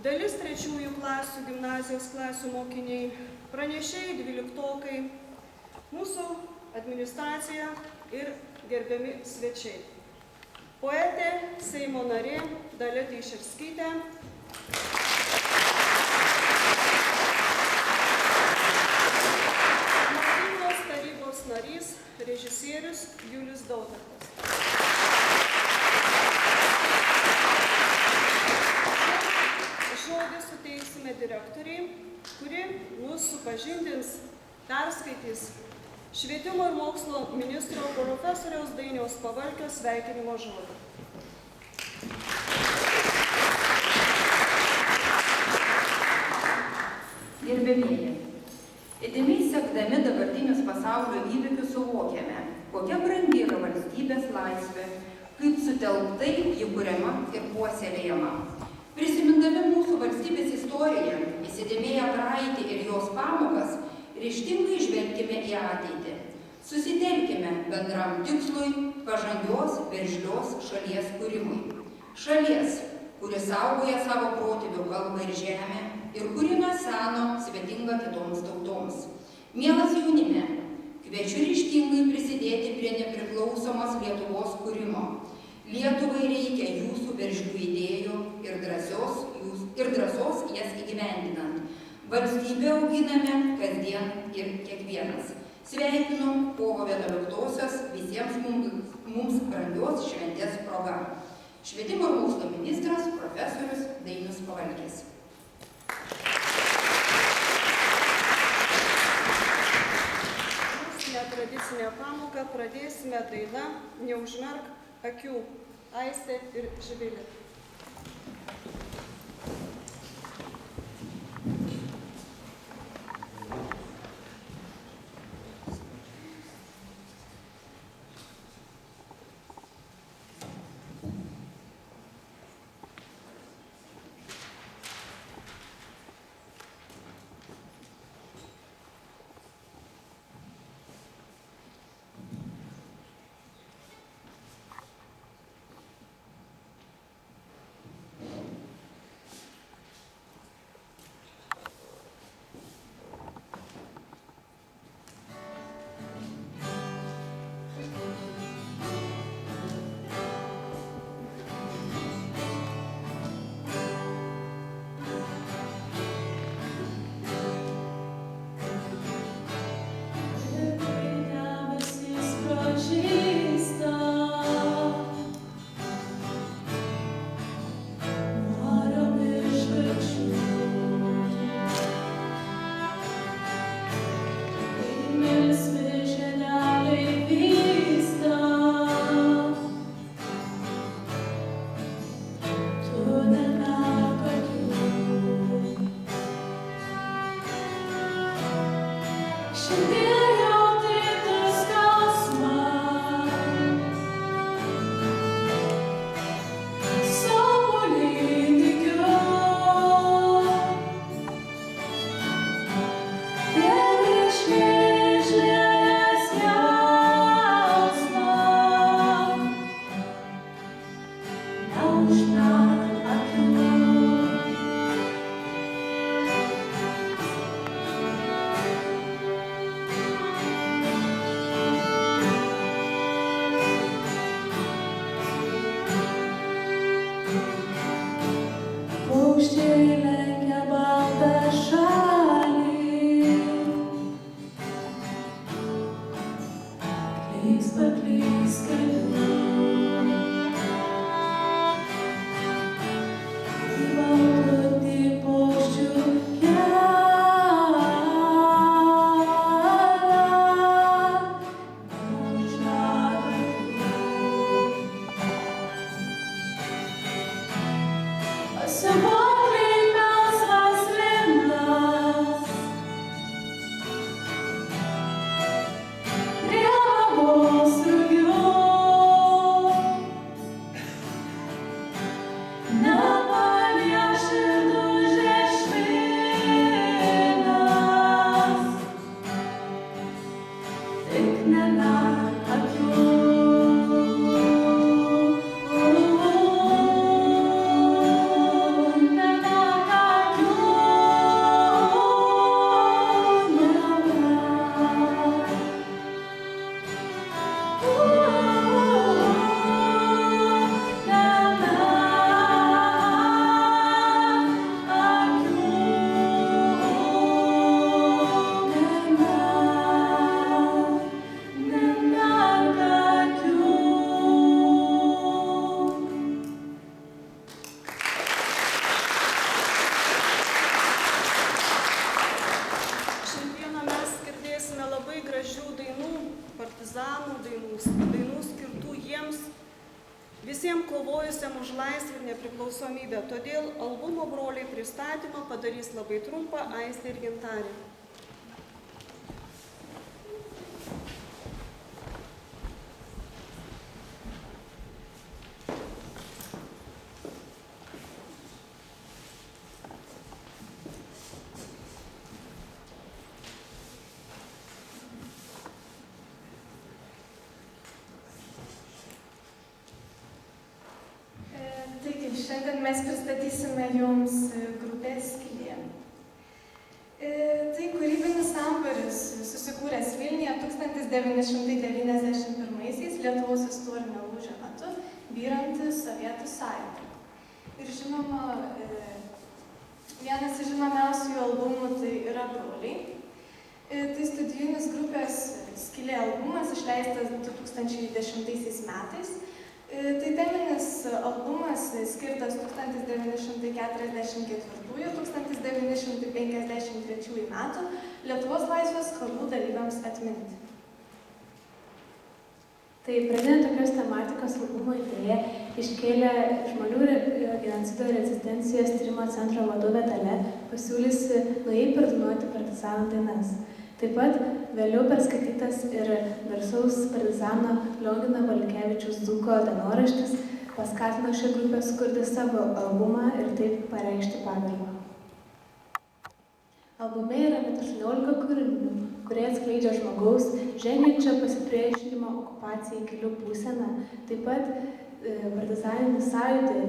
dalis 3 klasių gimnazijos klasių mokiniai, pranešėjai 12-okai, mūsų administracija ir gerbiami svečiai. Poetė, Seimo narė Dalia Teišerskytė, mokyklos tarybos narys, režisierius Julius Dautartas. Žodį suteiksime direktoriai, kuri mus supažindins, perskaitys Švietimo ir mokslo ministro profesoriaus Dainiaus Pavalkio sveikinimo žodį. Gerbėmieji, įdėmiai sekdami dabartinius pasaulio įvykius suvokiame, kokia brangi yra valstybės laisvė, kaip sutelktai ji kuriama ir puoselėjama. Prisimindami mūsų valstybės istoriją, įsidėmėję praeitį ir jos pamokas, ryžtingai žvelgkime į ateitį. Susitelkime bendram tikslui pažangios, veržlios šalies kūrimui. Šalies, kuri saugoja savo protėvių kalbą ir žemę ir kuri nuo seno svetinga kitoms tautoms. Mielas jaunime, kviečiu ryžtingai prisidėti prie nepriklausomos Lietuvos kūrimo. Lietuvai reikia jūsų veržlių idėjų ir drąsos jas įgyvendinant. Valstybę auginame kasdien ir kiekvienas. Sveikinu kovo 11-osios visiems mums brangios šventės proga. Švietimo ir mokslo ministras profesorius Dainius Pavalkis. Netradicinę pamoką pradėsime daina Neužmerk akių. Aistė ir Živilė. nepriklausomybę. Todėl albumo broliai pristatymą padarys labai trumpą Aistė ir Gintarė. Šiandien mes pristatysime jums grupę Skylė. Tai kūrybinis sambūris susikūręs Vilniuje 1991 Lietuvos istorinio lūžio metu, vyrant Sovietų sąjungai. Ir žinoma, vienas iš žinomiausių albumų tai yra Broliai. Tai studijinis grupės Skylė albumas išleistas 2010 metais. Tai teminis albumas skirtas 1944–1953 metų Lietuvos laisvės karų dalyviams atminti. Tai pradedant tokios tematikos albumo idėją iškėlė žmonių genocido ir rezistencijos tyrimo centro vadovė Dalia, pasiūlysi naujai perdainuoti partizanų dainas. Taip pat vėliau perskaitytas ir garsaus partizano Liongino Valiukevičiaus Dzūko dienoraštis paskatino šią grupę sukurti savo albumą ir taip pareikšti pagarbą. Albume yra net 18 kūrinių, kurie atskleidžia žmogaus žengiančio pasipriešinimo okupacijai kelių būseną, taip pat partizaninį sąjūdį,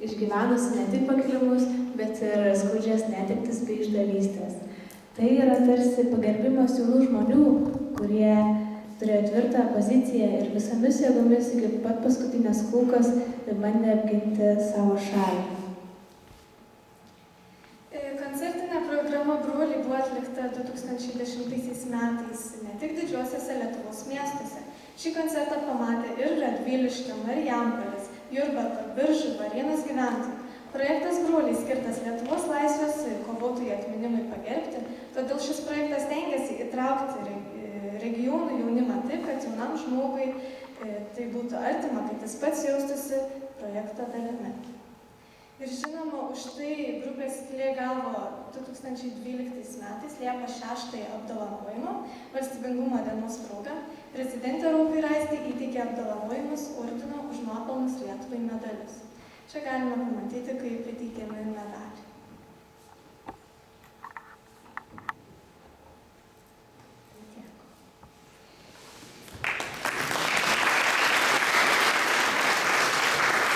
išgyvenusi ne tik pakilimus, bet ir skaudžias netektis bei išdavystės. Tai yra tarsi pagerbimas jaunų žmonių, kurie turėjo tvirtą poziciją ir visomis jėgomis iki pat paskutinės kulkos bandė apginti savo šalį. Koncertinė programa Broliai buvo atlikta 2010 metais ne tik didžiuosiuose Lietuvos miestuose. Šį koncertą pamatė ir Radviliškio, Marijampolės, Jurbarko, Biržų, Varėnos gyventojai. Projektas Broliai skirtas Lietuvos laisvės kovotojų atminimui pagerbti, todėl šis projektas stengiasi įtraukti regionų jaunimą taip, kad jaunam žmogui tai būtų artima, kad jis pats jaustųsi projekto dalimi. Ir žinoma, už tai grupė Skylė gavo 2012 metais Liepos 6 apdovanojimą valstybingumo dienos proga. Prezidentė Raukai Raistė įteikė apdovanojimus ordino už nuopelnus Lietuvai medalius. Čia galima pamatyti, kaip įteikiami medaliai.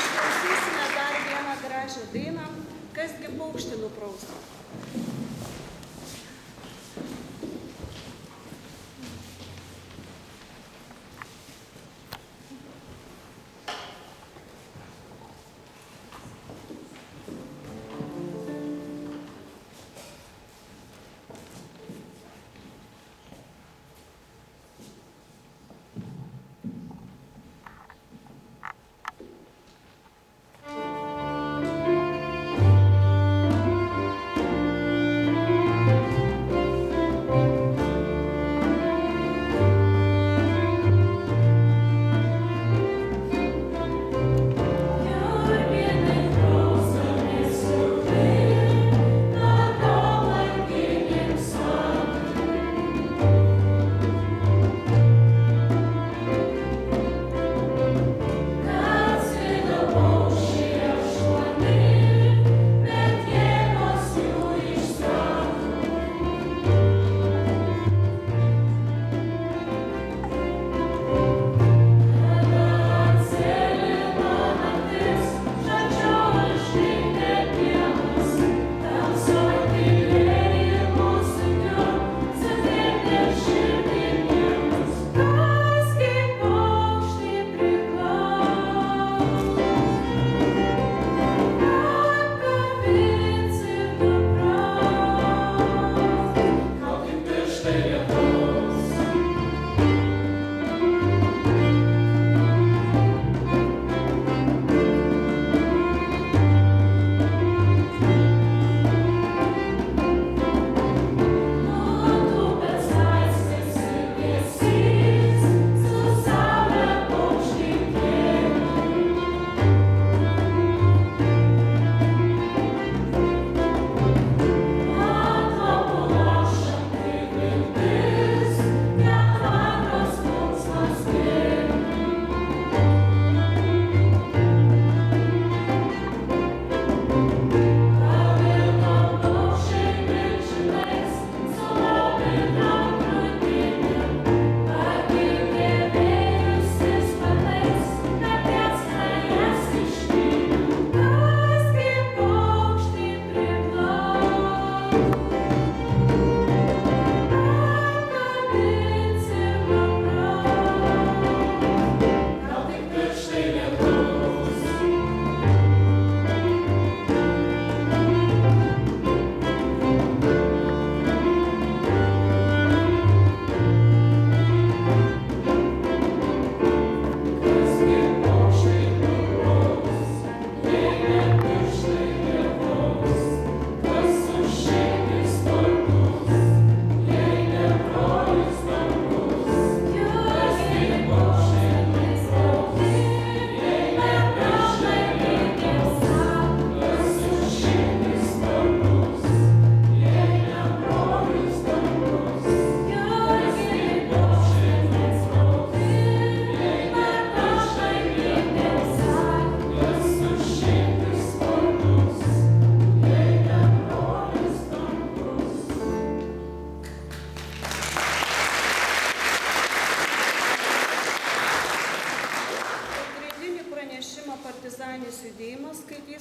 Klausysime dar vieną gražią dainą, kasgi paukštį nuprausto.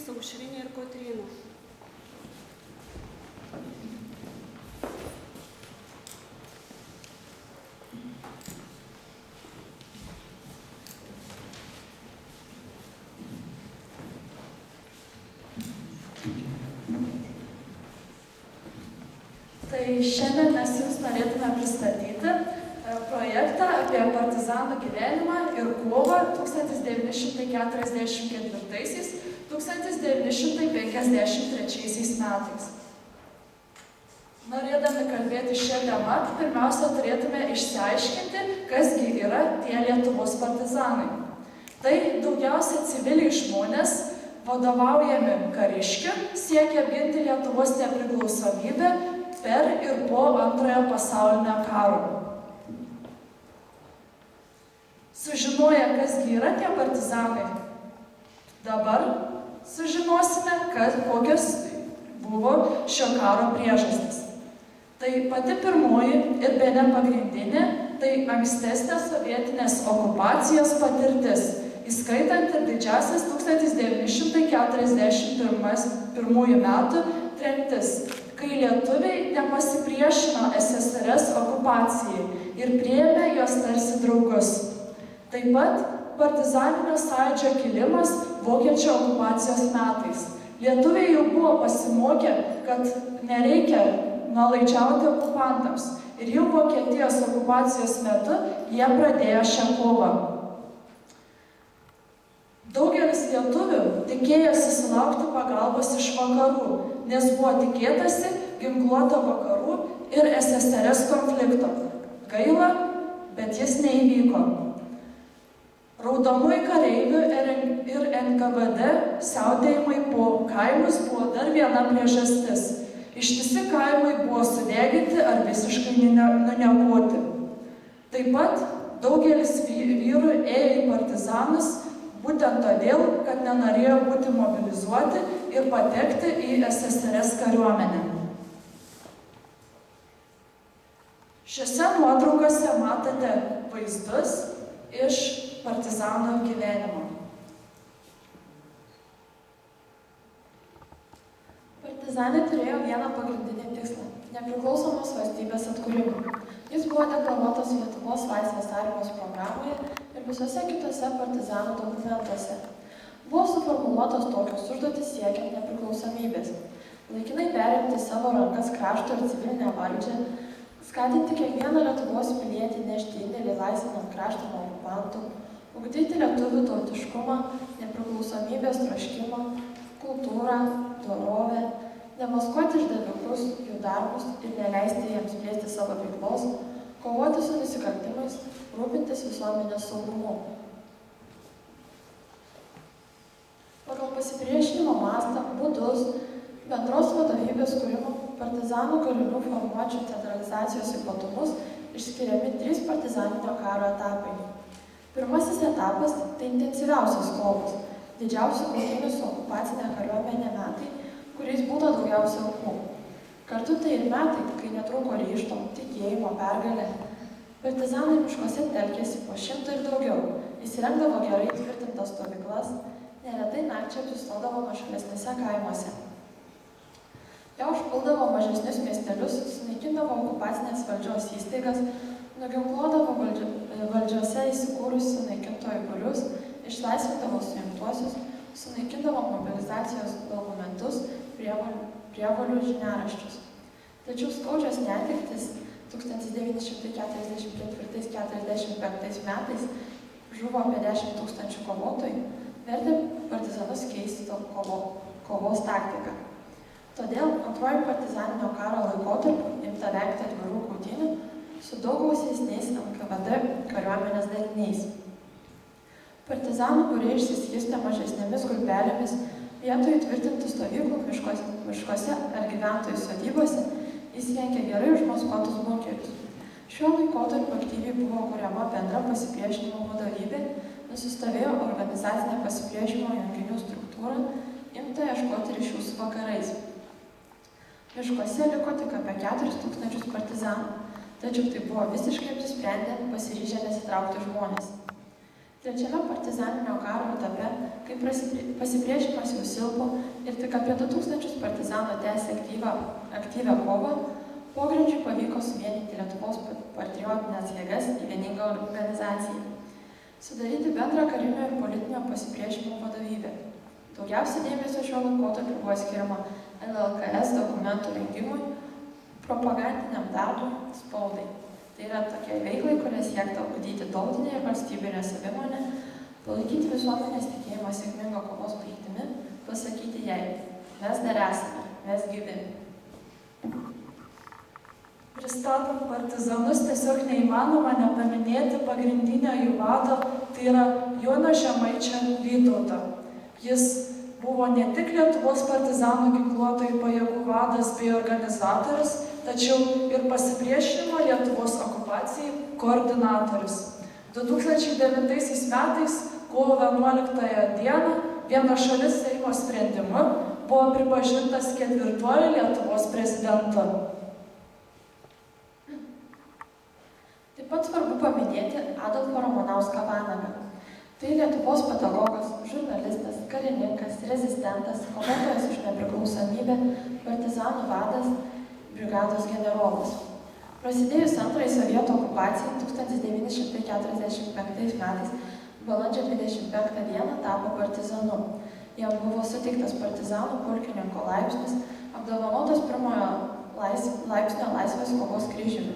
įteiks Aušrinė ir Kotryna. Tai šiandien mes jums norėtume pristatyti projektą apie partizanų gyvenimą ir kovą 1944–1953 metais. Norėdami kalbėti šią temą, pirmiausia turėtume išsiaiškinti, kasgi yra tie Lietuvos partizanai. Tai daugiausia civiliai žmonės, vadovaujami kariškių, siekia ginti Lietuvos nepriklausomybę per ir po Antrojo pasaulinio karo. Sužinoję, kasgi yra tie partizanai, dabar sužinosime, kokios buvo šio karo priežastys. Tai pati pirmoji ir bene pagrindinė, tai ankstesnė sovietinės okupacijos patirtis, įskaitant ir didžiausias 1941 metų tremtis, kai lietuviai nepasipriešino SSRS okupacijai ir priėmė jos tarsi draugus. Taip pat partizaninio sąjūdžio kilimas vokiečių okupacijos metais. Lietuviai jau buvo pasimokę, kad nereikia nuolaidžiauti okupantams ir jau Vokietijos okupacijos metu jie pradėjo šią kovą. Daugelis lietuvių tikėjosi sulaukti pagalbos iš vakarų, nes buvo tikėtasi ginkluoto vakarų ir SSRS konflikto. Gaila, bet jis neįvyko. Raudonųjų kareivių ir NKVD siautėjimai po kaimus buvo dar viena priežastis. Ištisi kaimai buvo sudeginti ar visiškai nuniokoti. Taip pat daugelis vyrų ėjo į partizanus būtent todėl, kad nenorėjo būti mobilizuoti ir patekti į SSRS kariuomenę. Šiose nuotraukose matote vaizdus iš partizanų gyvenimo. Partizanai turėjo vieną pagrindinį tikslą – nepriklausomos valstybės atkūrimą. Jis buvo deklaruotas Lietuvos laisvės armijos programoje ir visose kitose partizanų dokumentuose. Buvo suformuluotos tokios užduotys siekiant nepriklausomybės – laikinai perimti savo rankas krašto ir civilinę valdžią, skatinti kiekvieną Lietuvos pilietį nešti indėlį laisvinant kraštą nuo okupantų, ugdyti lietuvių tautiškumą, nepriklausomybės troškimą, kultūrą, dorovę, demaskuoti išdavikus, jų darbus ir neleisti jiems plėsti savo veiklos, kovoti su nusikaltimais, rūpintis visuomenės saugumu. Pagal pasipriešinimo mastą, būdus, bendros vadovybės kūrimo, partizanų kalinių formuočių teatralizacijos ypatumus išskiriami 3 partizaninio karo etapai. Pirmasis etapas – tai intensyviausios kovos, didžiausių kautynių su okupacinė kariuomenė metai, kuriais būta daugiausia aukų. Kartu tai ir metai, kai netrūko ryžto, tikėjimo, pergalė. Partizanai miškuose telkėsi po 100 ir daugiau, įsirengdavo gerai tvirtintas stovyklas, neretai nakčia apsistodavo nuošalesnėse kaimuose. Jie užpuldavo mažesnius miestelius, sunaikindavo okupacinės valdžios įstaigas, nuginkluodavo valdžiose įsikūrusių naikintojų būrius, išlaisvindavo suimtuosius, sunaikindavo mobilizacijos dokumentus, prievolių žiniaraščius. Tačiau skaudžios netektis 1944–1945 metais žuvo apie 10 000 kovotojų, vertė partizanus keisti kovos taktiką. Todėl antroji partizaninio karo laikotarpiu imta vengti atvirų kautynių su daug gausesniais NKVD kariuomenės daliniais. Partizanų būriai išsiskirstė mažesnėmis grupelėmis, vietoj tvirtintų stovyklų miškuose ar gyventojų sodybose įsirengė gerai užmaskuotus bunkerius. Šiuo laikotarpiu aktyviai buvo kuriama bendra pasipriešinimo vadovybė, nusistovėjo organizacinė pasipriešinimo junginių struktūra, imta ieškoti ryšių su vakarais. Miškuose liko tik apie 4 000 partizanų, tačiau tai buvo visiškai apsisprendę pasiryžę nesitraukti žmonės. Trečiame partizaninio karo etape, kai pasipriešimas jau silpo ir tik apie 2000 partizanų tęsė aktyvią kovą, pogrindžiui pavyko suvienyti Lietuvos patriotinės jėgas į vieningą organizaciją, sudaryti bendrą karinio ir politinio pasipriešinimo vadovybę. Daugiausia dėmesio šiuo laikotarpiu buvo skiriama LLKS dokumentų rengimui, propagandiniam darbui, spaudai. Tai yra tokie veiklai, kurie siekta ugdyti tautinę ir valstybinę savimonę, palaikyti visuomenės tikėjimą sėkmingą kovos praeitimi, pasakyti jai, mes dar esame, mes gyvi. Pristatant partizanus tiesiog neįmanoma nepaminėti pagrindinio jų vado, tai yra Jono Žemaičio Vytauto. Jis buvo ne tik Lietuvos partizanų ginkluotojų pajėgų vadas bei organizatorius, tačiau ir pasipriešinimo Lietuvos okupacijai koordinatorius. 2009 metais, kovo 11 dieną, vienašaliu Seimo sprendimu buvo pripažintas 4. Lietuvos prezidentu. Taip pat svarbu paminėti Adolfą Ramanauską Vanagą. Tai Lietuvos pedagogas, žurnalistas, karininkas, rezistentas, kovotojas už nepriklausomybę, partizanų vadas, brigados generolas. Prasidėjus antrai sovietų okupacijai 1945 metais, balandžio 25 dieną tapo partizanu. Jam buvo suteiktas partizanų pulkininko laipsnis, apdovanotas 1 laipsnio laisvės kovos kryžiumi.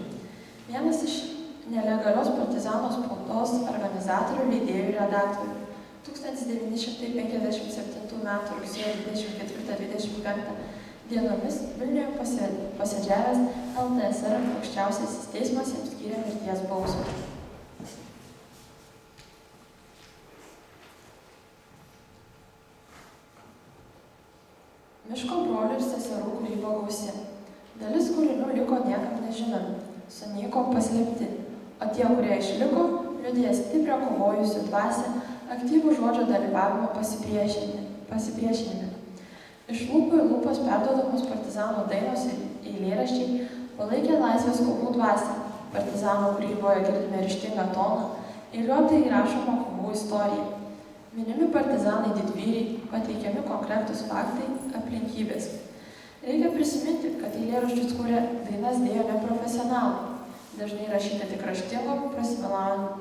Vienas iš nelegalios partizanų spaudos organizatorių, leidėjų ir redaktorių. 1957 m. rugsėjo 24-25 dienomis Vilniuje posėdžiavęs LTSR aukščiausiasis teismas jam skyrė mirties bausmę. Miško brolių ir seserų kūryba gausi. Dalis kūrinių liko niekam nežinomi, sunyko paslėpti, o tie, kurie išliko, liudija stiprią kovojusių dvasią, aktyvų žodžio dalyvavimo pasipriešinime. Iš lūpų į lūpas perduodamos partizanų dainos ir eilėraščiai palaikė laisvės kovų dvasią. Partizanų kūryboje girdime ryžtingą toną, eiliuotai įrašoma kovų istorija. Minimi partizanai didvyriai, pateikiami konkretus faktai, aplinkybės. Reikia prisiminti, kad eilėraščius kūrė dainas dėjo neprofesionalai, dažnai rašyti tik raštingo,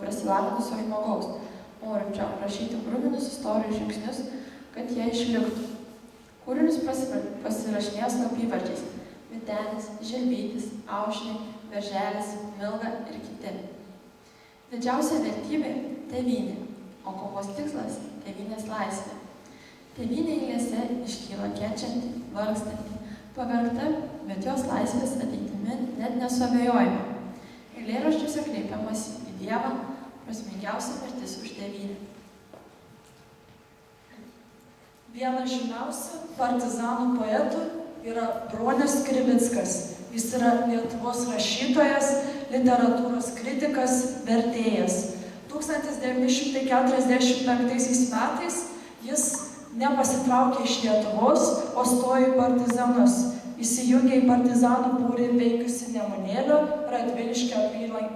prasilavinusio žmogaus, norinčio rašyti kruvinus istorijų žingsnius, kad jie išliktų. Kūrinius pasirašinėjo slapyvardžiais – Vytenis, Žilvytis, Aušrė, Verželis, Milga ir kiti. Didžiausia vertybė – tėvynė, o kovos tikslas – tėvynės laisvė. Tėvynė eilėse iškyla kenčianti, vargstanti, pavergta, bet jos laisvės ateitimi net nesuabejojama. Eilėraščiuose kreipiamasi į Dievą, prasmingiausia mirtis už tėvynę. Vienas žymiausių partizanų poetų yra Bronius Krivickas. Jis yra Lietuvos rašytojas, literatūros kritikas, vertėjas. 1945 metais jis nepasitraukė iš Lietuvos, o stojo į partizanus. Įsijungė į partizanų būrį veikusi Nemunėlio, Radviliškio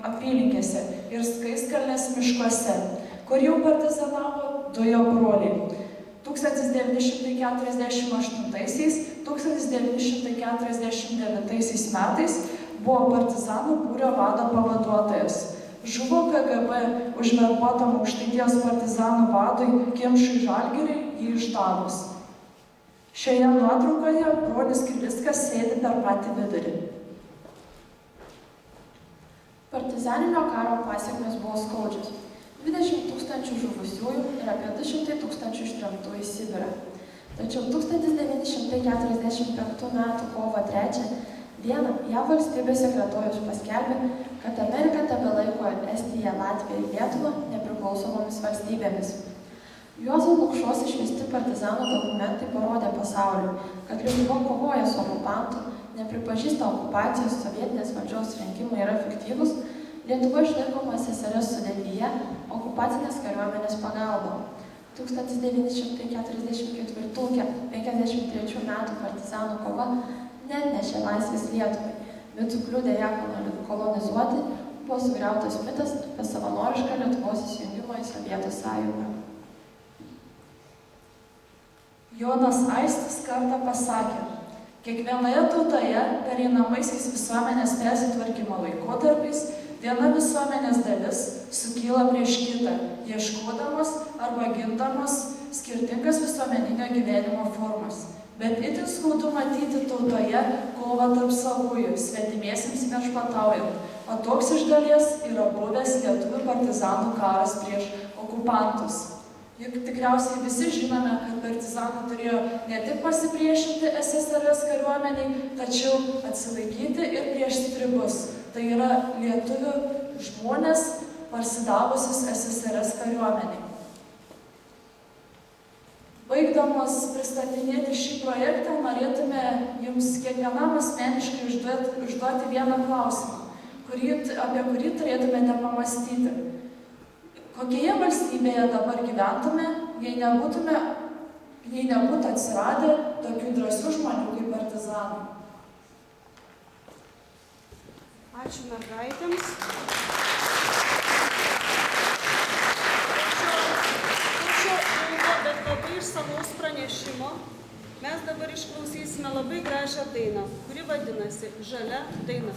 apylinkėse ir Skaistkalnės miškuose, kur jau partizanavo du jo broliai. 1948–1949 metais buvo partizanų būrio vado pavaduotojas. Žuvo KGB užverbuotam Aukštaitijos partizanų vadui Kimšui Žalgiriui jį išdavus. Šioje nuotraukoje Bronius Krivickas sėdi per patį vidurį. Partizaninio karo pasekmės buvo skaudžios. 20 000 žuvusiųjų ir apie 200 000 ištremtų į Sibirą. Tačiau 1945 m. kovo 3 dieną JAV valstybės sekretorius paskelbė, kad Amerika tebelaiko Estiją, Latviją ir Lietuvą nepriklausomomis valstybėmis. Juozo Lukšos išvesti partizanų dokumentai parodė pasauliui, kad Lietuva kovoja su okupantu, nepripažįsta okupacijos, sovietinės valdžios rinkimai yra fiktyvūs, Lietuva išlaikoma SSRS sudėtyje okupacinės kariuomenės pagalba. 1944–1953 metų partizanų kova neatnešė laisvės Lietuvai, bet sukliudė ją kolonizuoti, buvo sugriautas mitas apie savanorišką Lietuvos įsijungimą į Sovietų sąjungą. Jonas Aistis kartą pasakė, kiekvienoje tautoje pereinamaisiais visuomenės persitvarkymo laikotarpiais viena visuomenės dalis sukyla prieš kitą, ieškodamas arba gindamas skirtingas visuomeninio gyvenimo formas. Bet itin skaudu matyti tautoje kovą tarp savųjų, svetimiesiems viešpataujant, o toks iš dalies yra buvęs lietuvių partizanų karas prieš okupantus. Juk tikriausiai visi žinome, kad partizanai turėjo ne tik pasipriešinti SSRS kariuomeniai, tačiau atsilaikyti ir prieš stribus. Tai yra lietuvių žmonės parsidavusius SSRS kariuomeniai. Baigdamos pristatinėti šį projektą, norėtume jums kiekvienam asmeniškai užduoti vieną klausimą, apie kurį turėtumėte pamastyti. Kokioje valstybėje dabar gyventume, jei nebūtų atsiradę tokių drąsių žmonių kaip partizanai? Ačiū mergaitėms. Bet labai išsamaus pranešimo mes dabar išklausysime labai gražią dainą, kuri vadinasi Žalia daina.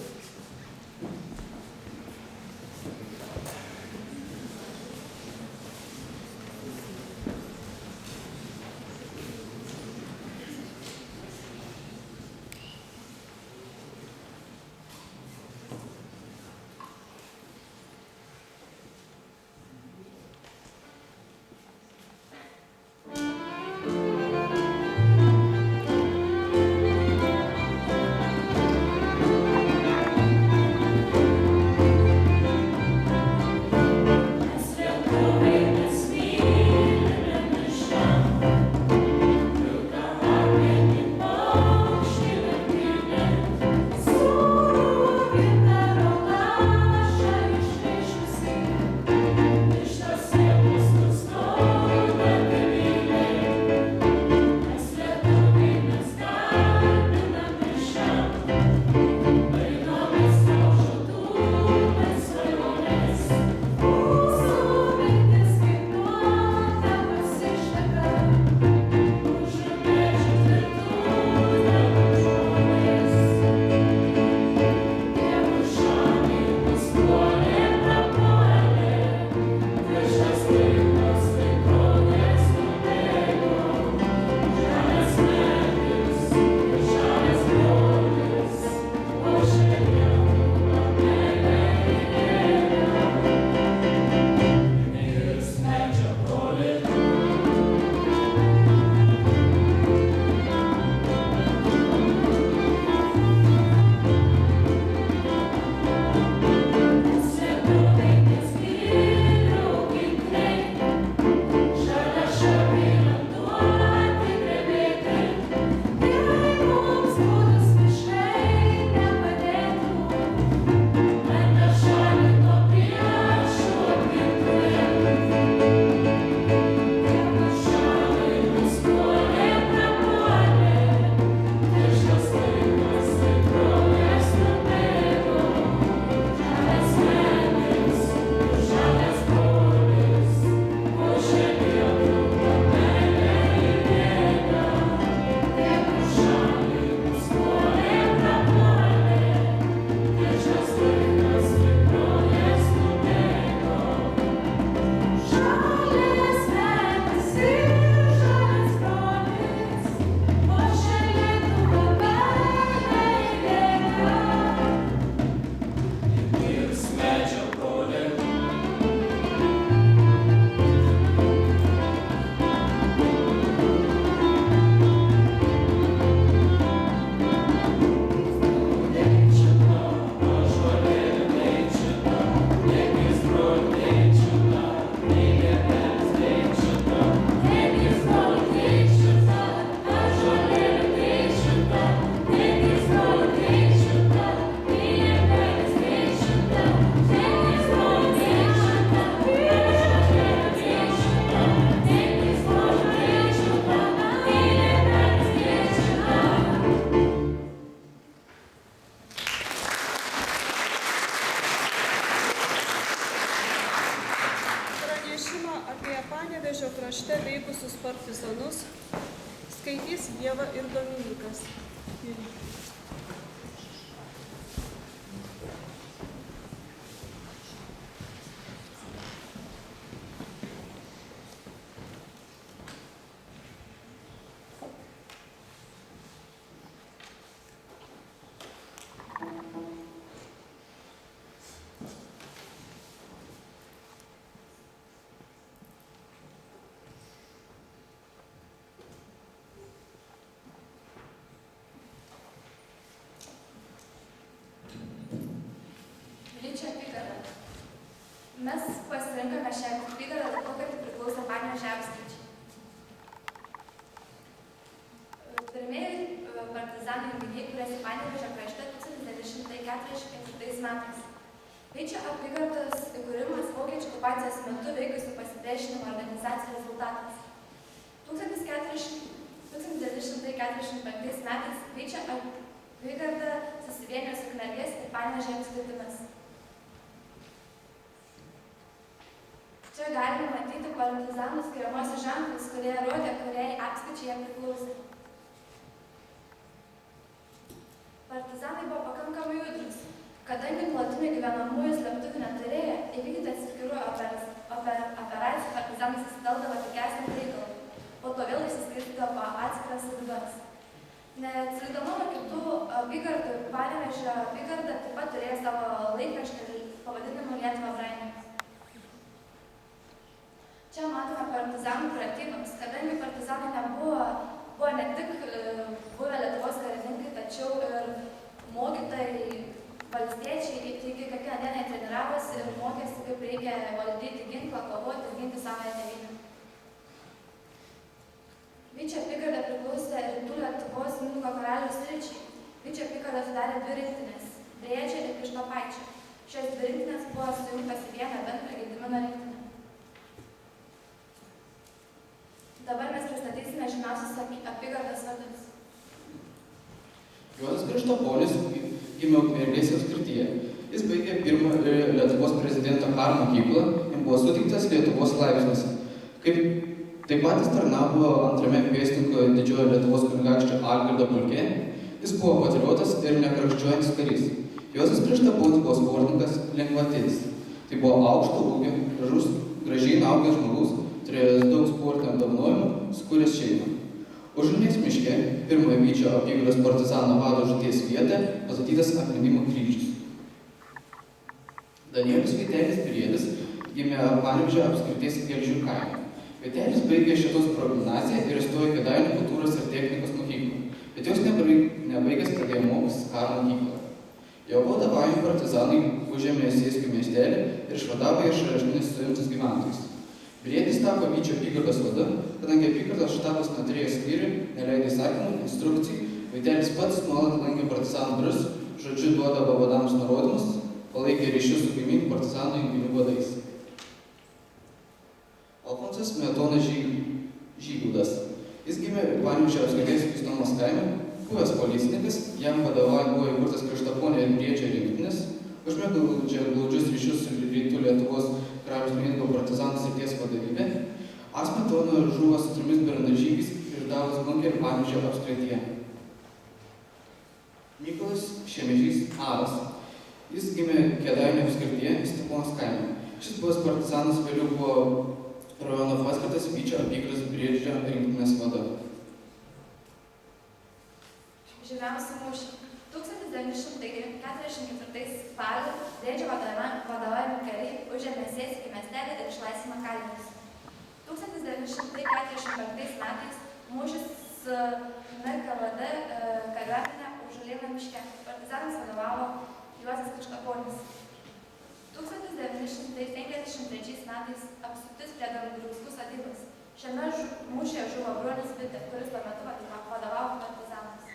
Ieva ir Dominykas. Lyčio apygarda. Mes pasirinkome šią apygardą dėl to, kad priklauso Panevėžio apskričiai. Pirmieji partizanų junginiai kūrėsi Panevėžio krašte 1944 metais. Lyčio apygardos įkūrimas vokiečių okupacijos metu veikusių pasipriešinimo organizacijų rezultatas. 1945 metais Lyčio apygarda susivienijo su Ukmergės ir Panevėžio apskritimis. Čia galime matyti partizanų skiriamuosius ženklus, kurie rodė, kuriai apskričiai jie priklausė. Partizanai buvo pakankamai judrus, kadangi nuolatinių gyvenamųjų slėptuvių neturėjo, įvykdyti atskirų operacijų partizanai susiteldavo tik esant reikalui, po to vėl išsiskirstydavo po atskiras ribas. Neatsilikdama nuo kitų apygardų, Panevėžio apygarda taip pat turėjo savo laikraštį pavadinimu Lietuva Brainė. Čia matome partizanų pratybas, kadangi partizanai buvo ne tik buvę Lietuvos karininkai, tačiau ir mokytojai, valstiečiai, taigi kiekvieną dieną treniravosi ir mokėsi, kaip reikia valdyti ginklą, kovoti ir ginti savo tėvynę. Vyčio apygarda priklausė Rytų Lietuvos Mindaugo karaliaus sričiai. Vyčio apygardą sudarė dvi rinktinės – Briedžio ir Krištopaičio. Šios dvi rinktinės buvo sujungtos į vieną bendrą Gedimino rinktinę. Dabar mes pristatysime žymiausius apygardos vadus. Juozas Krištaponis gimė Ukmergės apskrityje. Jis baigė pirmą Lietuvos prezidento karo mokyklą, jam buvo suteiktas Lietuvos laipsnis. Taip pat jis tarnavo antrame pėstininko didžiojo Lietuvos kunigaikščio Algirdo pulke. Jis buvo patriotas ir nekraščiuojantis karys. Juozas Krištaponis buvo sportininkas, lengvaatletis. Tai buvo aukšto ūgio, gražus, gražiai augęs žmogus, turėjęs daug sportinių apdovanojimų, sukūręs šeimą. Užulnės miške pirmojo Vyčio apygardos partizano vado žūties vietą pastatytas atminimo kryžius. Danielius Vytelis Briedis gimė Panevėžio apskrities Gelžių kaime. Vytelis baigė šitos progimnaziją ir įstojo į Kėdainių kultūros ir technikos mokyklą, bet jos nebaigęs pradėjo mokytis karo mokykloje. Jo vadovaujami partizanai užėmė Sėskių miestelį ir išvadavo iš šaržinės suimtus gyventojus. Briedis tapo Vyčio apygardos vadu, kadangi apygardos štabas neturėjo skyrių, neleido įsakymų, instrukcijų, Vytelis pats nuolat lankė partizanų biurus, žodžiu duodavo vadams nurodymus, palaikė ryšius su kaimynų partizanų junginių vadais. Alfonsas Smetonas Žygaudas. Jis gimė Panevėžio apskrities Kristonos kaime, buvęs policininkas, jam vadovaujant buvo įkurtas Krištaponio ir Briedžio rinktinės, užmegzė glaudžius ryšius su Rytų Lietuvos karaliaus Mindaugo partizanų srities vadovybė. Smetona žuvo su 3 bendražygiais ir davus bunkerį Panevėžio apskrityje. Mykolas Šemežys Aras. Jis gimė Kėdainių apskrityje, Steponos kaime. Šis buvęs partizanas vėliau buvo rajono paskirtas Vyčio apygardos Briedžio rinktinės vadu. Žymiausi mūšiai. 1944 spalį Briedžio vadovaujami kariai užėmė Sėskį miestelį ir išlaisvino kalinius. 1945 metais mūšis su NKVD kariuomenė Užulėnų miške. Partizanams vadovavo Juozas Krištaponis. 1953 metais apsuptis prie Dangrauskų sodybos. Šiame mūšyje žuvo brolis Vitė, kuris tuo metu vadovavo partizanams.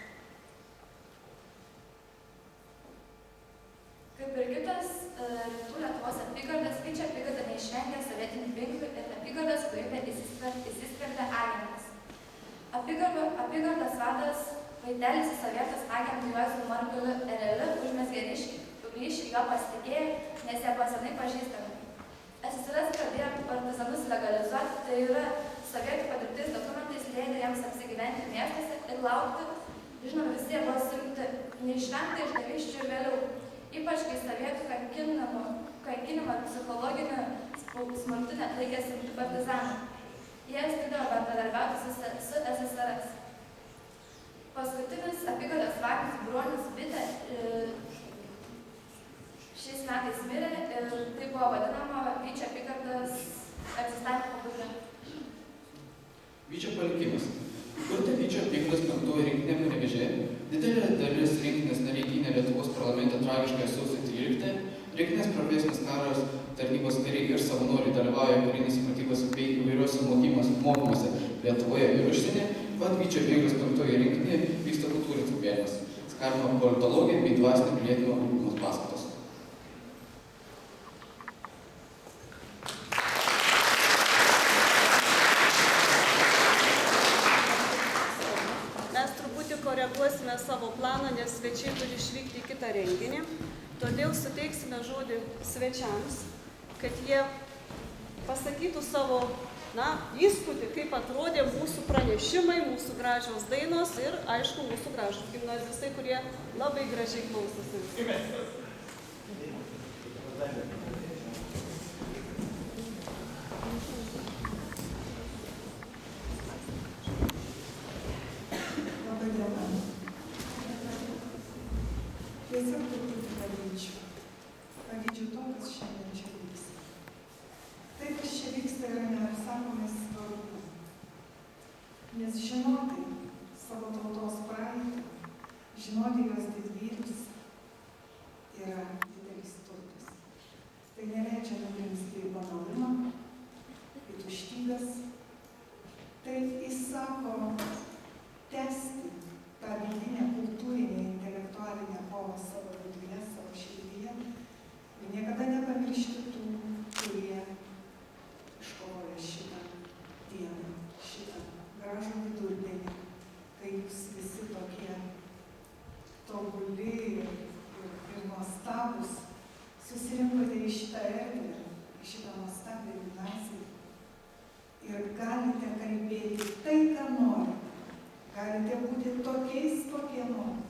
Kaip ir kitos Rytų Lietuvos apygardas, Vyčio apygarda neišvengė sovietinių ginklų ir apygardos kūrime įsiskverbė agentas. Apygardos vadas Vaitelis į sovietus agentų Juozu Margaliu Ereliu užmezgė ryšį jo pasitikėjo, nes jie buvo senai pažįstami. SSRS pradėjo partizanus legalizuoti, tai yra sovietų patirtais dokumentais leido jiems apsigyventi miestuose ir laukti, žinoma, visi jie buvo suimti neišvengta išdavysčių ir vėliau, ypač kai sovietų kankinimo psichologinio smurtu neatlaikė suimti partizanai. Jie stydavo bendradarbiauti su SSRS. Paskutinis apygardos vagnis Bronius Bitė šiais metais mirė ir tai buvo vadinama Vyčio apygardos egzistavimo pabaiga. Vyčio palikimas. Įkurta Vyčio apygardos 5 rinktinė Panevėžyje, didelė dalis rinktinės nariai gynė Lietuvos parlamente tragiškai sausio 13. Rinktinės profesinės karos tarnybos kariai ir savanoriai dalyvauja karinėse pratybose bei įvairiuose mokymuose Lietuvoje ir užsienyje. Pat Vyčio apygardos 5 rinktinėje vyksta kultūrinis gyvenimas, skatinama politologija bei dvasinio pilietinio ugdymo paskatos. Koreguosime savo planą, nes svečiai turi išvykti į kitą renginį. Todėl suteiksime žodį svečiams, kad jie pasakytų savo įspūdį, kaip atrodė mūsų pranešimai, mūsų gražios dainos ir, aišku, mūsų gražūs gimnazistai, kurie labai gražiai klausosi. Tiesiog truputį pavydžiu to, kas šiandien čia vyksta. Tai, kas čia vyksta, yra neapsakomai svarbu. Nes žinoti savo tautos praeitį, žinoti jos didvyrius yra didelis turtas. Tai neleidžia nugrimzti į banalumą, į tuštybės. Tai įsako tęsti tą vidinę kultūrinę, intelektualinę kovą savo viduje, savo širdyje ir niekada nepamiršti tų, kurie iškovojo šitą dieną, šitą gražų vidurdienį, kai jūs visi tokie tobuli ir nuostabūs susirinkote į šitą erdvę, į šitą nuostabią gimnaziją ir galite kalbėti tai, ką norite. Galite būti tokiais, kokie nori.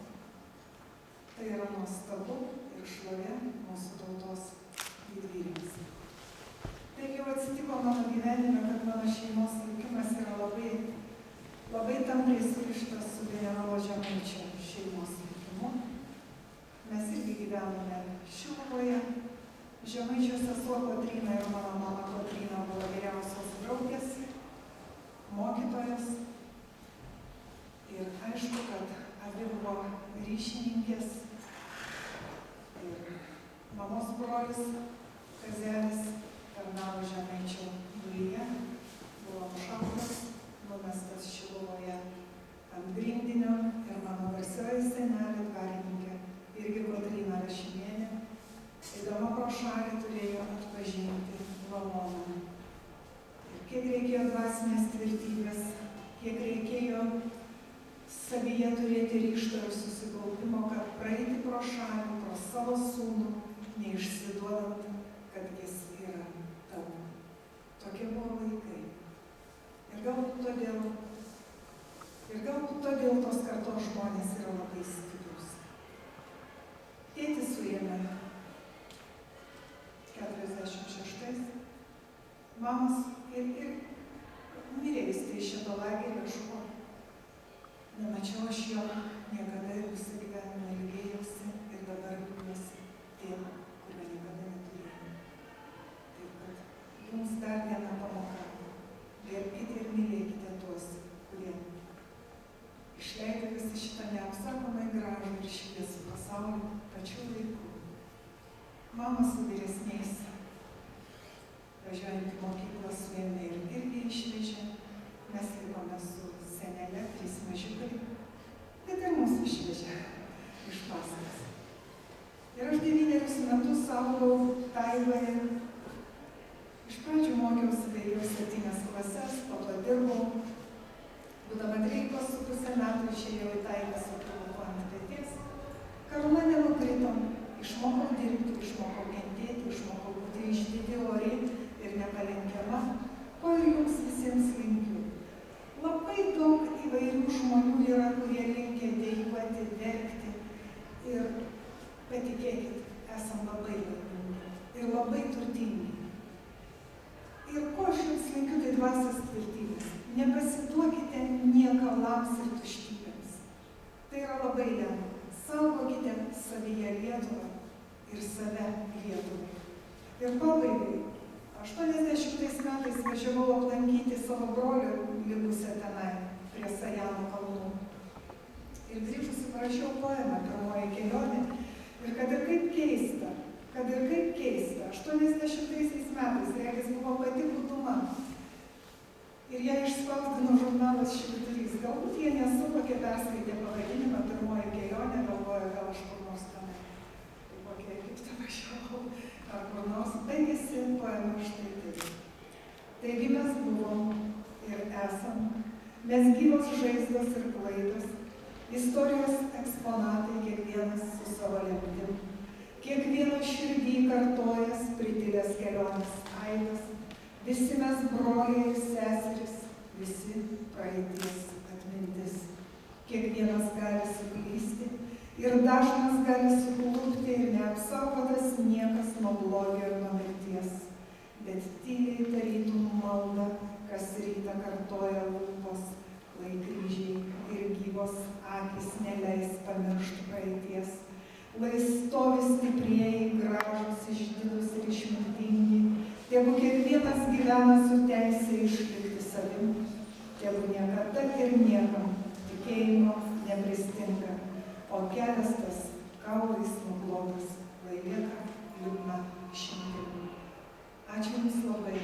Tai yra nuostabu ir šlovė mūsų tautos didvyriams. Taip jau atsitiko mano gyvenime, kad mano šeimos likimas yra labai tampriai surištas su generolo Žemaičio šeimos likimu. Mes irgi gyvenome Šiluvoje. Žemaičio sesuo Kotryna ir mano mama Kotryna buvo geriausios draugės, mokytojas. Ir aišku, kad abi buvo ryšininkės ir mamos brolis Kazelis tarnavo Žemaičio būryje, buvo nušautas, numestas Šiluvoje ant grindinio ir mano garsioji senelė dvarininkė irgi Kotryna Rašinienė, eidama pro šalį turėjo atpažinti Lavoną. Ir kiek reikėjo dvasinės tvirtybės, kiek reikėjo savyje turėti ryžto ir susikaupimo, kad praeiti pro šalį, pro savo sūnų, neišsiduodant, kad jis yra tavo. Tokie buvo laikai. Ir galbūt todėl tos kartos žmonės yra labai stiprus. Tėtis suėmė 46, mamas ir mirė jis tai šito lagerio žuvo. Nemačiau aš jo niekada ir visą gyvenimą ilgėjausi ir dabar liūdžiuosi tėvą, kurio niekada neturėjau. Taip kad jums dar viena pamoka. Gerbkite ir mylėkite tuos, kurie išleido visą šitą neapsakomai gražų ir šviesų pasaulį pačiu laiku. Mama su vyresniais, važiuojant į mokyklą, suėmė ir irgi išvežė. Mes likome su senelė, 3 mažiukai, bet ir mus išvežė iš pasakas. Ir aš 9 metus augau Taigoje. Iš pradžių mokiausi, baigiau 7 klases, po to dirbau. Būdama 13,5 metų išėjau į Taigą su pilvuku ant peties. Karūna nenukrito, išmokau dirbti, išmokau kentėti, išmokau būti išdidi, ori ir nepalenkiama, ko ir jums visiems linkiu. savyje Lietuvą ir save Lietuvai. Ir pabaigai, 80 metais važiavau aplankyti savo brolio likusią tenai prie Sajano kalnų. Ir grįžusi parašiau poemą Pirmoji kelionė. Ir kad ir kaip keista, 80 metais, regis buvo pati Guduma. Ir ją išspausdino žurnalas Švyturys. Galbūt jie nesuvokė, perskaitė pavadinimą Pirmoji kelionė, galvoja, gal aš kur nors tenai. Tai kokia Egiptą važiavau, ar kur nors. Baigėsi poema štai taip. Taigi mes buvom ir esam, mes gyvos žaizdos ir klaidos, istorijos eksponatai kiekvienas su savo lemtim, kiekvieno širdį kartojas pritilęs kelionės aidas, visi mes broliai ir seserys, visi praeities atmintis. Kiekvienas gali suklysti ir dažnas gali suklupti ir neapsaugotas niekas nuo blogio ir nuo mirties. Bet tyliai tarytum malda, kas rytą kartoja lūpos, klai kryžiai ir gyvos akys neleis pamiršti praeities. Lai stovi stiprieji, gražūs, išdidūs ir išmintingi, tegu kiekvienas gyvena su teisė išlikti savim, tegu niekada ir niekam tikėjimo nepristinga, o kelias tas kaulais nuklotas, lai lieka liūdna išmintim. Ačiū Jums labai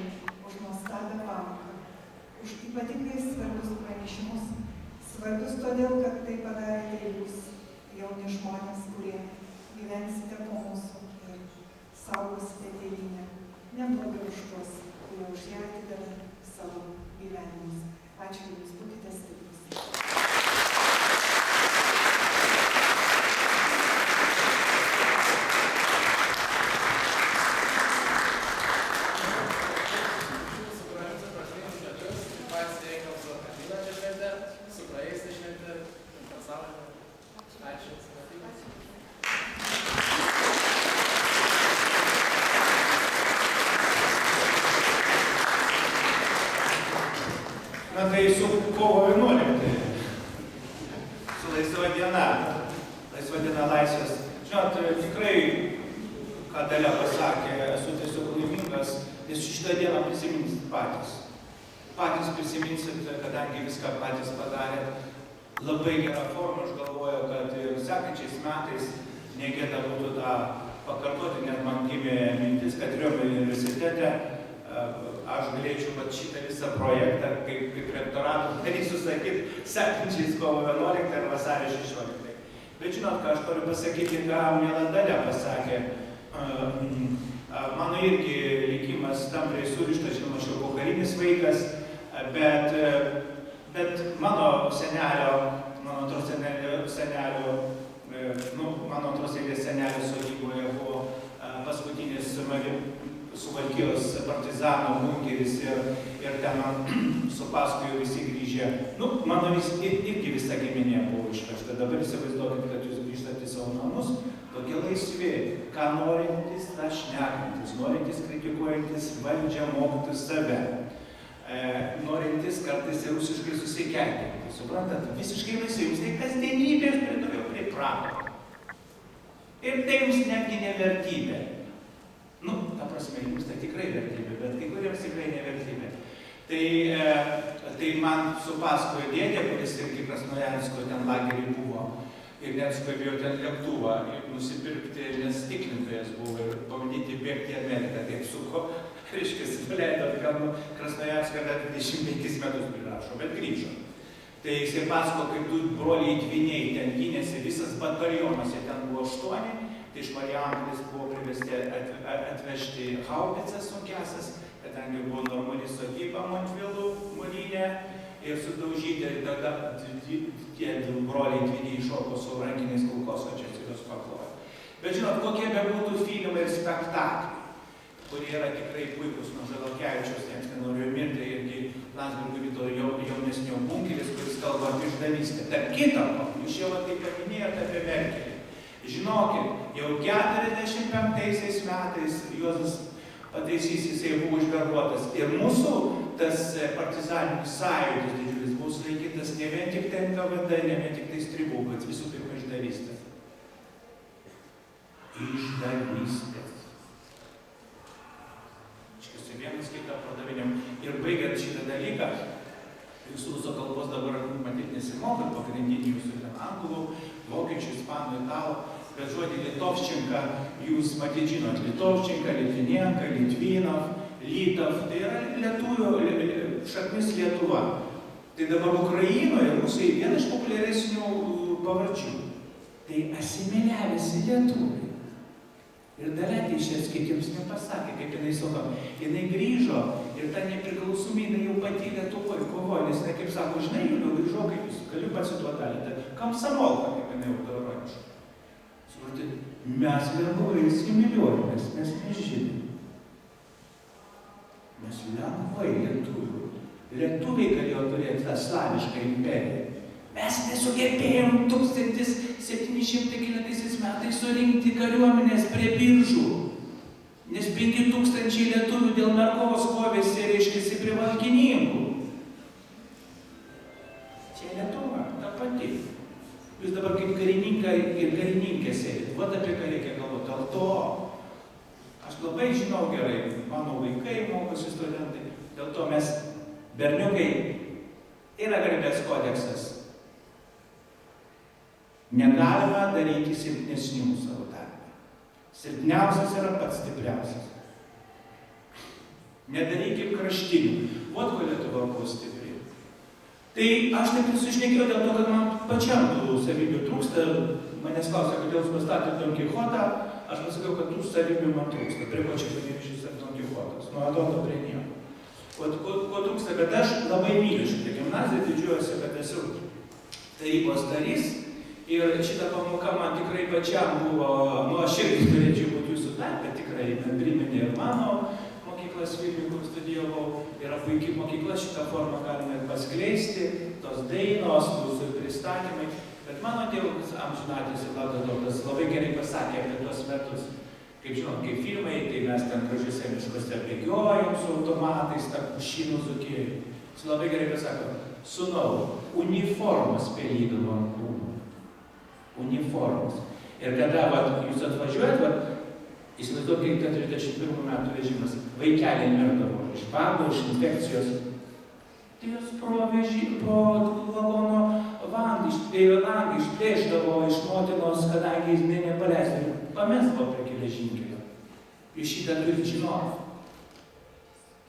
už nuostabią pamoką, už ypatingai svarbius pranešimus, svarbius todėl, kad tai padarėte Jūs, jauni žmonės, kurie gyvensite po mūsų ir saugosite tėvynę. Neblogai už tuos, kurie už ją atidavė savo gyvenimus. Ačiū Jums, būkite stiprūs. Na tai su kovo 11, su laisva diena laisvės. Žinot, tikrai, ką Dalia pasakė, esu tiesiog laimingas, nes šitą dieną prisiminsit patys. Patys prisiminsit, kadangi viską patys padarė. Labai gerą formą, aš galvoju, kad ir sekančiais metais negėda būtų tą pakartoti, nes man gimė mintis, kad Riomerio universitete aš galėčiau šitą visą projektą, kaip rektoratų, darysiu sakyti, sekančiais kovo 11 ar vasario 16. Bet žinot, ką aš noriu pasakyti, ką miela Dalia pasakė. Mano irgi likimas tampriai surištas, žinoma, aš jau pokarinis vaikas, bet mano antros eilės senelio sodyboje buvo paskutinis Suvalkijos partizanų bunkeris ir ten man supasakojo visi grįžę. Mano irgi visa giminė buvo išvežta. Dabar įsivaizduokit, kad jūs grįžtate į savo namus, tokie laisvi, ką norintys, tą šnekantis, norintys kritikuojantis valdžią, mokytis save, norintys kartais ir rusiškai susikelti. Suprantat, visiškai laisvi, jums tai kasdienybė, aš priduriu prie prato. Ir tai jums netgi nevertybė. Ta prasme, jums tai tikrai vertybė, bet kai kuriems tikrai nevertybė. Tai man supasakojo dėdė, kuris irgi Krasnojarsko ten lagerį buvo ir net skubėjo ten lėktuvą nusipirkti, nes tikrintojas buvo ir pabandyti bėgti į Ameriką. Taip suko, reiškia, paleido atgal Krasnojarską, dar 25 metus prirašo, bet grįžo. Tai jisai pasako, kaip du broliai dvyniai ten gynėsi, visas batalionas, jie ten buvo 8. Tai iš Marijampolės buvo privesti atvežti haubicas sunkiasias, kadangi buvo normali sodyba Montvilų Molinė ir sudaužyti, ir tada tie broliai dvyniai iššoko su rankiniais kulkosvaidžiais ir juos paklojo. Bet žinot, kokie bebūtų filmai ir spektakliai, kurie yra tikrai puikus, nuo Žalakevičiaus, tiems nenorėjo mirti, irgi Landsbergio Vytauto jaunesnio bunkeris, kuris kalba apie išdavystę. Tarp kito, jūs jau tai paminėjote apie Merkelį. Žinokit, jau 45 metais Juozas Pataisys, jisai buvo užverbuotas. Ir mūsų tas partizaninis sąjūdis didžiulis buvo sulaikytas ne vien tik NKVD, ne vien tik tai stribų, bet visų pirma išdavystės. vagystės. Iškisi vienas kitą pardavinėm. Ir baigiant šitą dalyką, jūs rusų kalbos dabar matyt nesimokat, pagrindinį jūsų ten anglų, vokiečių, ispanų, italų, bet žodį Litovščinka jūs matyt žinot. Litovščinka, Litvinenka, Litvinov, Lytov, tai yra lietuvių šaknis Lietuva. Tai dabar Ukrainoje mūsų viena iš populiaresnių pavardžių. Tai asimiliavėsi lietuviai. Ir Dalia Tiševskė jums nepasakė, kaip jinai sako, jinai grįžo ir ta nepriklausomybė jau pati Lietuvoje kovojo, nes jinai kaip sako, žinai, Juliau, grįžau, kaip jūs, galiu pacituoti Dalį, Komsomolka, kaip jinai jau daroja. Supratė, mes lengvai asimiliuojamės, mes nežinome. Mes lengvai lietuvių. Lietuviai galėjo turėti tą slavišką imperiją. Mes nesugebėjom 1700 metais surinkti kariuomenės prie Biržų, nes 5000 lietuvių dėl Merkos kovėsi reiškėsi prie valkininkų. Čia Lietuva, ta pati. Jūs dabar kaip karininkai ir karininkė sėdit, vat apie ką reikia galvoti. Dėl to aš labai žinau gerai, mano vaikai mokosi studentai, dėl to mes berniukai yra garbės kodeksas. Negalima daryti silpnesnių savo darbą. Silpniausias yra pats stipriausias. Nedarykim kraštinių. Vot ko Lietuva buvo stipri. Tai aš taip sušnekėjau dėl to, kad man pačiam tų savybių trūksta. Manęs klausia, kodėl jūs pastatėte Don Kichotą. Aš pasakiau, kad tų savybių man trūksta. Prie ko čia panevišys ar Don Kichotas. Nuo Adoto prie nieko. Ko trūksta, bet aš labai myliu šitą gimnaziją, didžiuojuosi, kad esu tarybos narys. Ir šitą pamoką man tikrai pačiam buvo, aš irgi turėčiau būti jūsų tarpe, tikrai priminė ir mano mokyklas Vilniuje, kur studijavau, yra puikiai mokykla, šitą formą galime ir paskleisti, tos dainos, mūsų pristatymai, bet mano tėvas amžinatilsį Vladas labai gerai pasakė apie tuos metus. Kaip žinom, kaip filmai, tai mes ten gražiuose miškuose bėgiojom su automatais, tą pušynų dzūkijoj. Jis labai gerai pasako, sūnau, uniformas pelydavo ant kūno. Uniformas. Ir kada jūs atvažiuojat, įsivaizduokit, 41 metų režimas, vaikeliai mirdavo iš bado, iš infekcijos. Tai jos pro vagono langą išplėšdavo iš motinos, kadangi jis nepaleisdavo. Pamesdavo prie geležinkelio. Jūs šitą turit žinoti.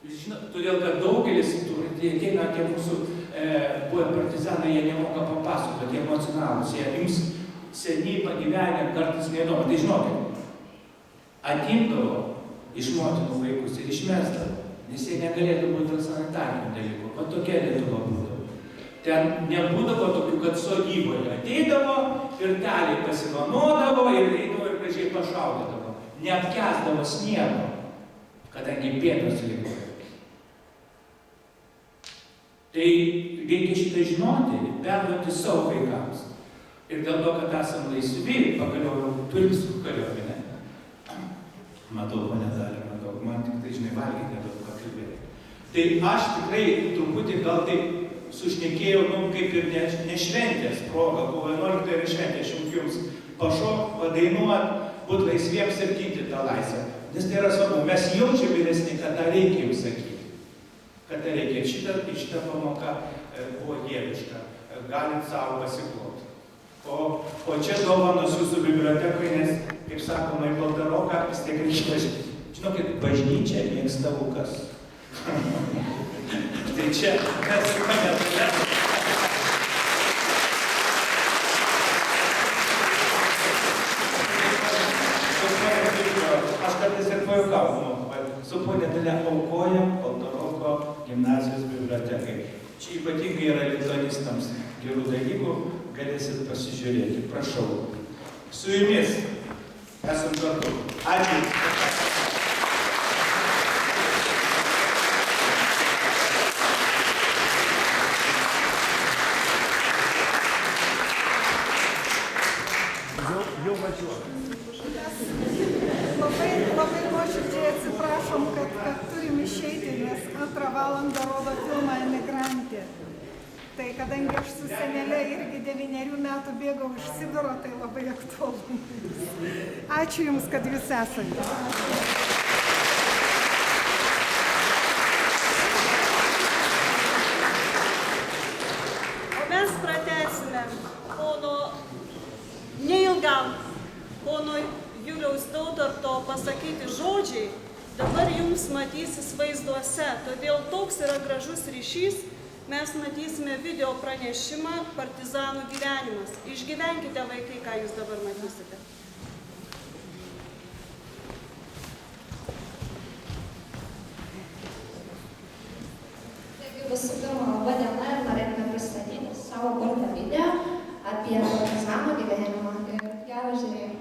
Jūs žinot, todėl, kad daugelis ateina tie mūsų buvę partizanai, jie nemoka papasakoti, jie emocionalūs, jie jums seniai pagyvenę, kartais neįdomu. Tai žinokit, atimdavo iš motinų vaikus ir išmesdavo, nes jie negalėtų būti dėl sanitarinių dalykų. Va tokia Lietuva būdavo. Ten nebūdavo tokių, kad sodyboje ateidavo, pirteliai pasivanodavo ir eidavo ir gražiai pašaudydavo. Neapkęsdavo sniego, kadangi pėdos liko. Tai reikia šitą žinoti ir perduoti savo vaikams. Ir dėl to, kad esam laisvi, pagaliau turim su kariuomenė. Matau, ponė Dalia, matau, man tik tai, žinai, valgyti nedaug ką kalbėti. Tai aš tikrai truputį gal taip sušnekėjau, kaip ir ne šventės proga, kovo 11 yra šventė, aš jums pašok, padainuot, būt laisviems ir ginti tą laisvę. Nes tai yra svarbu, mes jaučiam vyresni, kad tą reikia jums sakyti. Kad tą reikia. Šitą pamoką buvo dieviška, galit savo pasikloti. O čia dovanos jūsų bibliotekai, nes, kaip sakoma, į Baltaroką vis tiek reikia važiuoti. Žinokit, bažnyčia mėgsta aukas. Tai čia, mes ir mane turėtume. Aš kartais ir pajuokauju, su ponė Dalia aukojam Baltaroko gimnazijos bibliotekai. Čia ypatingai yra lituanistams gerų dalykų. Galėsit pasižiūrėti. Prašau. Su jumis esam kartu. Ačiū. Jau važiuoju. Labai nuoširdžiai atsiprašom, kad turim išeiti, nes 2 valandą rodo filmą Emigrantė. Tai kadangi aš su senelė irgi 9 metų bėgau iš Sibiro, tai labai aktualu. Ačiū Jums, kad Jūs esate. O mes pratęsime neilgam pono Juliaus Dautarto pasakyti žodžiai, dabar jums matysis vaizduose. Todėl toks yra gražus ryšys. Mes matysime video pranešimą Partizanų gyvenimas. Išgyvenkite, vaikai, ką jūs dabar matysite. Taigi visų pirma, laba diena ir norėtume pristatyti savo kurtą video apie partizanų gyvenimą ir gerą žiūrėjimą.